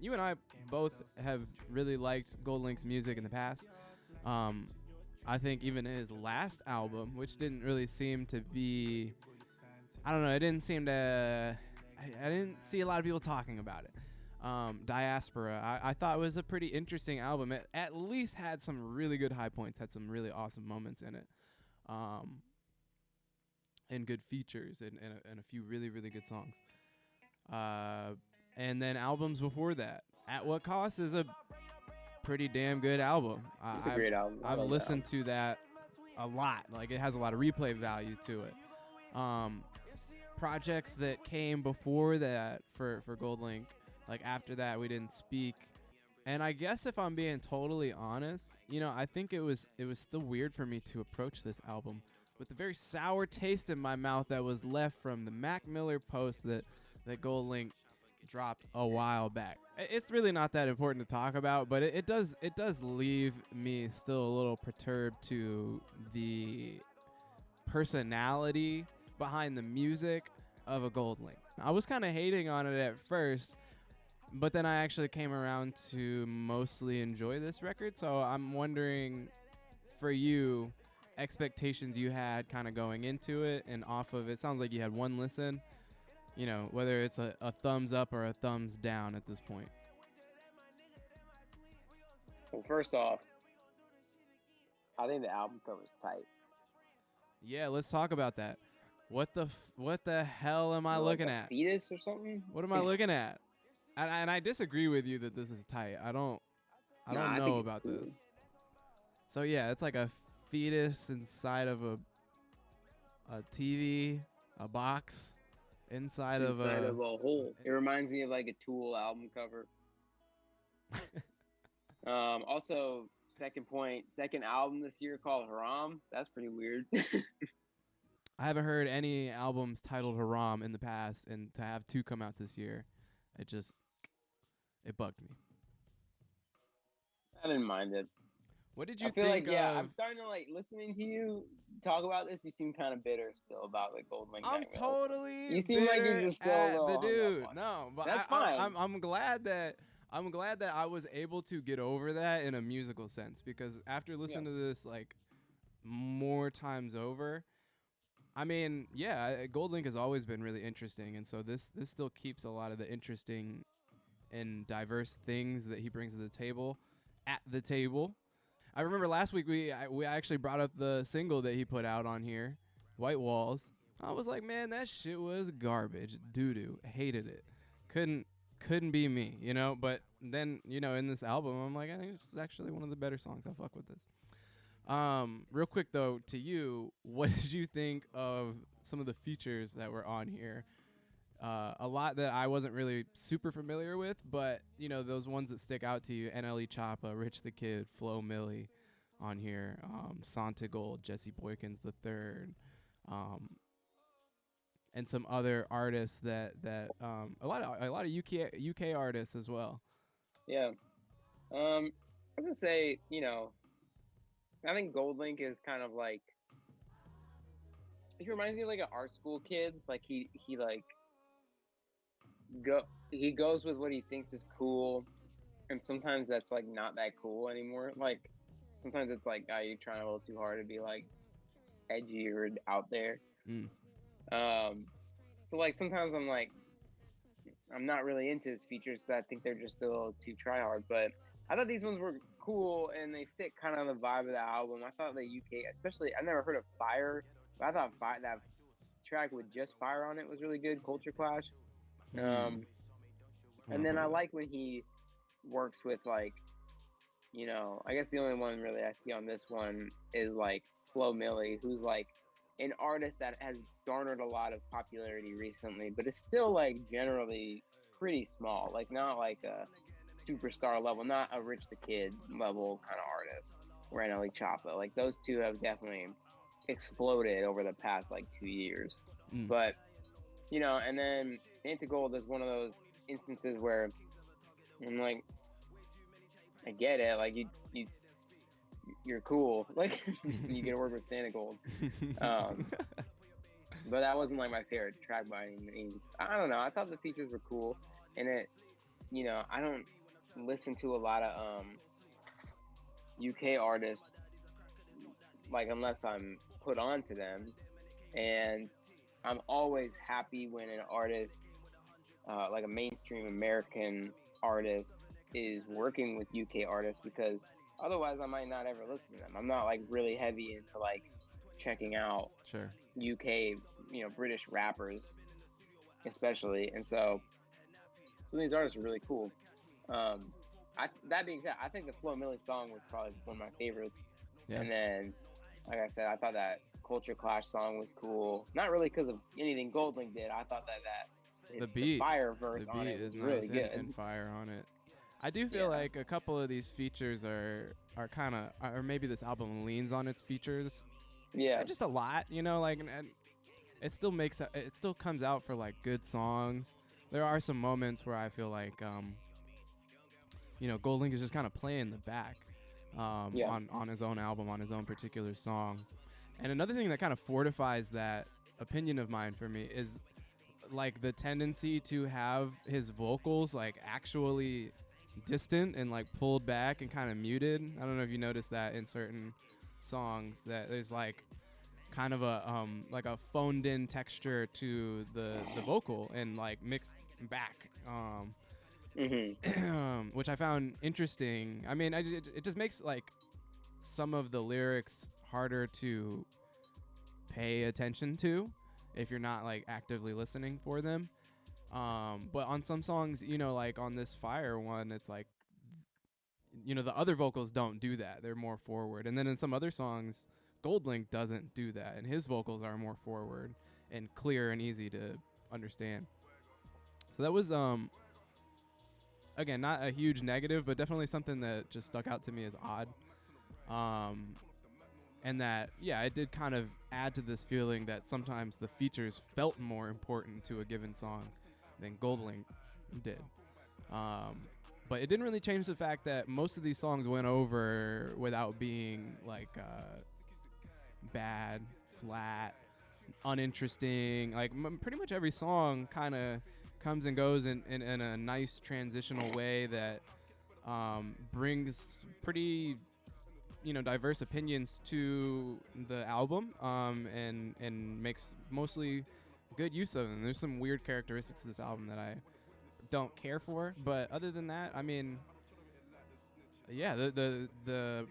you and I both have really liked Goldlink's music in the past. I think even his last album, which didn't really seem to be, I don't know, it didn't seem to, I didn't see a lot of people talking about it. Diaspora, I thought was a pretty interesting album. It at least had some really good high points, had some really awesome moments in it, and good features, and a few really, really good songs. And then albums before that, At What Cost is a pretty damn good album. It's a great album. I've listened to that a lot. Like, it has a lot of replay value to it. Projects that came before that for Goldlink, like after that, we didn't speak. And I guess if I'm being totally honest, you know, I think it was still weird for me to approach this album with the very sour taste in my mouth that was left from the Mac Miller post that Goldlink dropped a while back. It's really not that important to talk about, but it does leave me still a little perturbed to the personality behind the music of a Goldlink. I was kind of hating on it at first, but then I actually came around to mostly enjoy this record. So I'm wondering, for you, expectations you had kind of going into it and off of it. Sounds like you had one listen. You know, whether it's a thumbs up or a thumbs down at this point. Well, first off, I think the album cover is tight. Yeah, let's talk about that. What the hell am I looking at? Fetus or something? What am I looking at? And I disagree with you that this is tight. I don't know about cool. this. So yeah, it's like a fetus inside of a TV, a box. Inside of a hole. It reminds me of like a Tool album cover. Also, second album this year called Haram. That's pretty weird. I haven't heard any albums titled Haram in the past, and to have two come out this year, it bugged me. I didn't mind it. What did you I feel think like, yeah, of? I'm starting to like listening to you talk about this. You seem kind of bitter still about like Goldlink. I'm totally. You seem like you're just still at the dude. No, but that's fine. I'm glad that I was able to get over that in a musical sense, because after listening to this like more times over, I mean, yeah, Goldlink has always been really interesting, and so this still keeps a lot of the interesting and diverse things that he brings to the table at the table. I remember last week we actually brought up the single that he put out on here, White Walls. I was like, man, that shit was garbage, doo-doo. Hated it. Couldn't be me, you know. But then, you know, in this album, I'm like, I think this is actually one of the better songs. I fuck with this. Real quick though, to you, what did you think of some of the features that were on here? A lot that I wasn't really super familiar with, but you know, those ones that stick out to you: NLE Choppa, Rich the Kid, Flo Milli on here, Santa Gold, Jesse Boykins III, and some other artists that a lot of UK artists as well. Yeah. I was gonna say, you know, I think Goldlink is kind of like, he reminds me of like an art school kid. Like he goes with what he thinks is cool, and sometimes that's like not that cool anymore. Like sometimes it's like, you're trying a little too hard to be like edgy or out there. So like sometimes I'm like, I'm not really into his features, so I think they're just a little too try hard. But I thought these ones were cool and they fit kind of the vibe of the album. I thought the UK, especially, I never heard of Fire, but I thought that track with just Fire on it was really good. Culture Clash. And then I like when he works with like, you know, I guess the only one really I see on this one is like Flo Milli, who's like an artist that has garnered a lot of popularity recently, but it's still like generally pretty small, like not like a superstar level, not a Rich the Kid level kind of artist, or NLE Choppa. Like those two have definitely exploded over the past like 2 years. But you know, and then Santa Gold is one of those instances where I'm like, I get it, like you're cool, like you get to work with Santa Gold. But that wasn't like my favorite track by any means. I don't know, I thought the features were cool, and I don't listen to a lot of UK artists, like, unless I'm put on to them. And I'm always happy when an artist, like a mainstream American artist, is working with UK artists, because otherwise I might not ever listen to them. I'm not like really heavy into like checking out Sure. UK, British rappers especially. And so some of these artists are really cool. That being said, I think the Flo Milli song was probably one of my favorites. Yeah. And then, like I said, I thought that Culture Clash song was cool. Not really because of anything Goldlink did. I thought that The fire verse beat on it was is really nice good. and fire on it. I do feel Yeah. like a couple of these features are kind of, or maybe this album leans on its features. Yeah. Just a lot, like, and it still it still comes out for like good songs. There are some moments where I feel like, Goldlink is just kind of playing the back, Yeah. on his own album, on his own particular song. And another thing that kind of fortifies that opinion of mine for me is like the tendency to have his vocals like actually distant and like pulled back and kind of muted. I don't know if you noticed that in certain songs, that there's like kind of a like a phoned in texture to the vocal and like mixed back, which I found interesting. I mean, it just makes like some of the lyrics harder to pay attention to if you're not like actively listening for them. But on some songs, like on this Fire one, it's like, the other vocals don't do that. They're more forward. And then in some other songs, Goldlink doesn't do that, and his vocals are more forward and clear and easy to understand. So that was, again, not a huge negative, but definitely something that just stuck out to me as odd. And that, yeah, it did kind of add to this feeling that sometimes the features felt more important to a given song than Goldlink did. But it didn't really change the fact that most of these songs went over without being like bad, flat, uninteresting. Like pretty much every song kind of comes and goes in a nice transitional way that brings pretty diverse opinions to the album, and makes mostly good use of them. There's some weird characteristics to this album that I don't care for, but other than that, I mean, yeah, the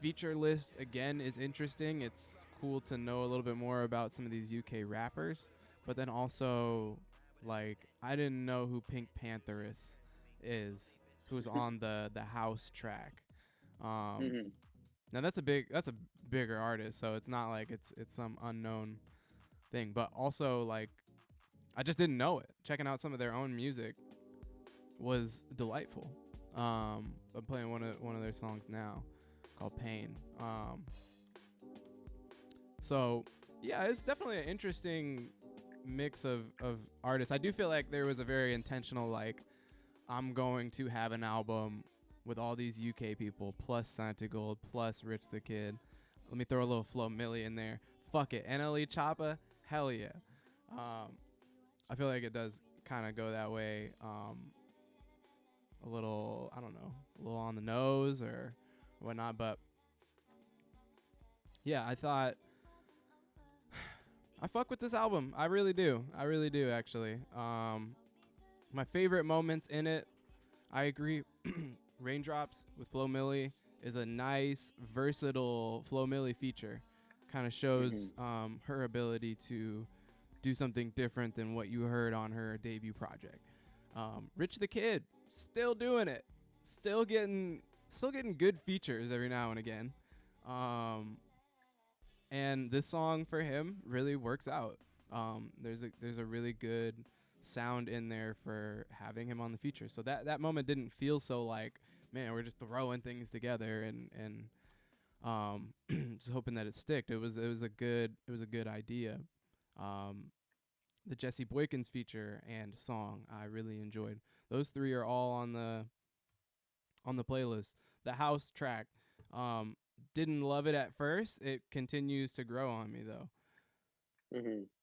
feature list again is interesting. It's cool to know a little bit more about some of these UK rappers, but then also, like, I didn't know who Pink Pantheress is, who's on the house track. Now that's a bigger artist, so it's not like it's some unknown thing, but also like I just didn't know it. Checking out some of their own music was delightful. I'm playing one of their songs now called Pain. So yeah, it's definitely an interesting mix of artists. I do feel like there was a very intentional, like, I'm going to have an album with all these UK people plus Santa Gold plus Rich the Kid. Let me throw a little Flo Milli in there. Fuck it. NLE Choppa, hell yeah. I feel like it does kind of go that way. A little, I don't know, a little on the nose or whatnot. But yeah, I thought I fuck with this album. I really do. I really do, actually. My favorite moments in it, I agree. Raindrops with Flo Milli is a nice, versatile Flo Milli feature. Kind of shows her ability to do something different than what you heard on her debut project. Rich the Kid, still doing it. Still getting good features every now and again. And this song for him really works out. There's a really good sound in there for having him on the feature. So that moment didn't feel so like, man, we're just throwing things together and just hoping that it sticked. It was a good idea. The Jesse Boykins feature and song I really enjoyed. Those three are all on the playlist. The house track, didn't love it at first. It continues to grow on me though.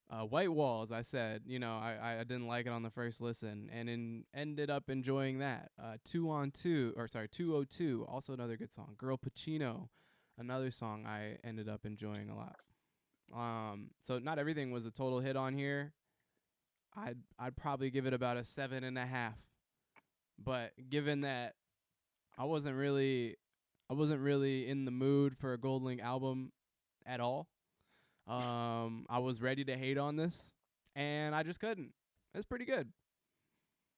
White Walls, I said, I didn't like it on the first listen, and ended up enjoying that. 202, also another good song. Girl Pacino, another song I ended up enjoying a lot. So not everything was a total hit on here. I'd probably give it about a 7.5. But given that I wasn't really in the mood for a Goldlink album at all, I was ready to hate on this, and I just couldn't. It's pretty good.